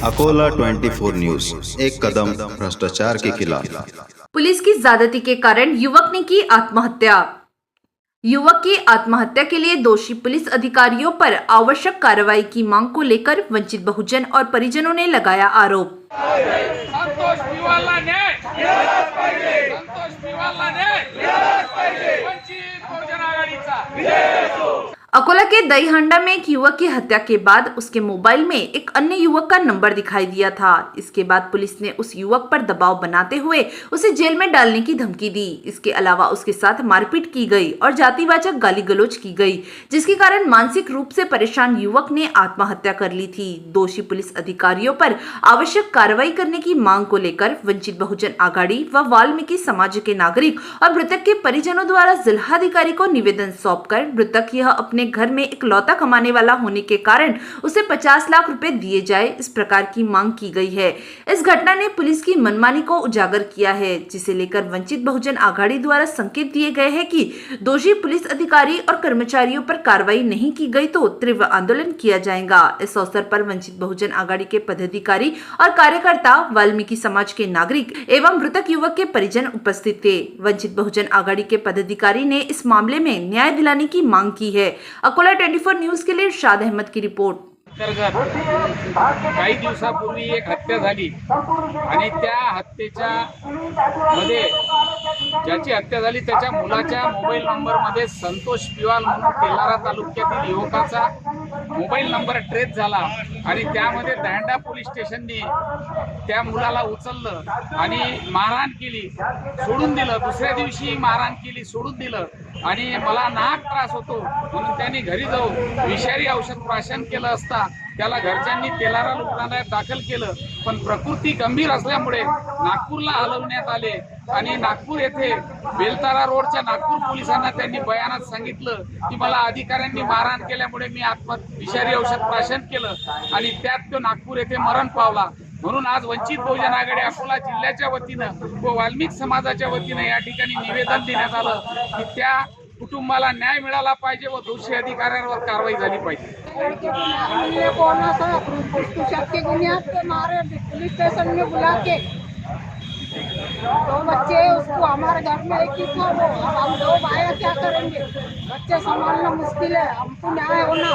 Akola 24 news, एक कदम भ्रष्टाचार के खिलाफ। पुलिस की ज्यादती के कारण युवक ने की आत्महत्या। युवक की आत्महत्या के लिए दोषी पुलिस अधिकारियों पर आवश्यक कार्रवाई की मांग को लेकर वंचित बहुजन और परिजनों ने लगाया आरोप। संतोष पिवालला न्याय मिळालाच पाहिजे। संतोष पिवालला न्याय मिळालाच पाहिजे। वंचित बहुजन आघाडीचा विजय असो। अकोला के दहीहांडा में एक युवक की हत्या के बाद उसके मोबाइल में एक अन्य युवक का नंबर दिखाई दिया था। इसके बाद पुलिस ने उस युवक पर दबाव बनाते हुए उसे जेल में डालने की धमकी दी। इसके अलावा उसके साथ मारपीट की गई और जातिवाचक गाली गलौज की गई, जिसके कारण मानसिक रूप से परेशान युवक ने आत्महत्या कर ली थी। दोषी पुलिस अधिकारियों पर आवश्यक कार्रवाई करने की मांग को लेकर वंचित बहुजन आघाड़ी व वाल्मीकि समाज के नागरिक और मृतक के परिजनों द्वारा जिलाधिकारी को निवेदन सौंपकर मृतक यह अपने घर में इकलौता कमाने वाला होने के कारण उसे 50 लाख रुपए दिए जाए, इस प्रकार की मांग की गई है। इस घटना ने पुलिस की मनमानी को उजागर किया है, जिसे लेकर वंचित बहुजन आघाड़ी द्वारा संकेत दिए गए हैं कि दोषी पुलिस अधिकारी और कर्मचारियों पर कार्रवाई नहीं की गई तो तीव्र आंदोलन किया जाएगा। इस अवसर पर वंचित बहुजन आघाड़ी के पदाधिकारी और कार्यकर्ता, वाल्मीकि समाज के नागरिक एवं मृतक युवक के परिजन उपस्थित थे। वंचित बहुजन आघाड़ी के पदाधिकारी ने इस मामले में न्याय दिलाने की मांग की है। अकोला 24 न्यूज के लिए शाद अहमद की रिपोर्ट। काही दिवसापूर्वी एक हत्या झाली आणि त्या हत्येच्या मध्ये ज्याची हत्या झाली त्याच्या मुलाच्या मोबाईल नंबर मध्ये संतोष पिवाल म्हणून तेलारा तालुक्यातील युवकाचा मोबाईल नंबर ट्रेस झाला आणि त्यामध्ये दहीहांडा पोलीस स्टेशनने त्या मुलाला उचललं आणि मारहाण केली, सोडून दिलं। दुसऱ्या दिवशी मारहाण केली, सोडून दिलं आणि मला नाक त्रास होतो म्हणून त्यांनी घरी जाऊन विषारी औषध प्राशन केलं असता त्याला घरच्यांनी तेलारा रुग्णालयात दाखल केलं, पण प्रकृती गंभीर असल्यामुळे नागपूरला हलवण्यात आले आणि नागपूर येथे बेलतारा रोडच्या नागपूर पोलिसांना त्यांनी बयानात सांगितलं की मला अधिकाऱ्यांनी मारहाण केल्यामुळे मी विषारी औषध प्राशन केलं आणि त्यात तो नागपूर येथे मरण पावला। म्हणून आज वंचित बहुजन आघाडी अकोला जिल्ह्याच्या वतीनं व वाल्मीकी समाजाच्या वतीनं या ठिकाणी निवेदन देण्यात आलं की त्या कुटुंबाला न्याय मिळाला पाहिजे व दोषी अधिकाऱ्यांवर कारवाई झाली पाहिजे। पुलिस स्टेशन में बुला के दो बच्चे उसको हमारे घर में एक ही था, वो अब हम दो भाई क्या करेंगे? बच्चे संभालना मुश्किल है, हमको न्याय होना।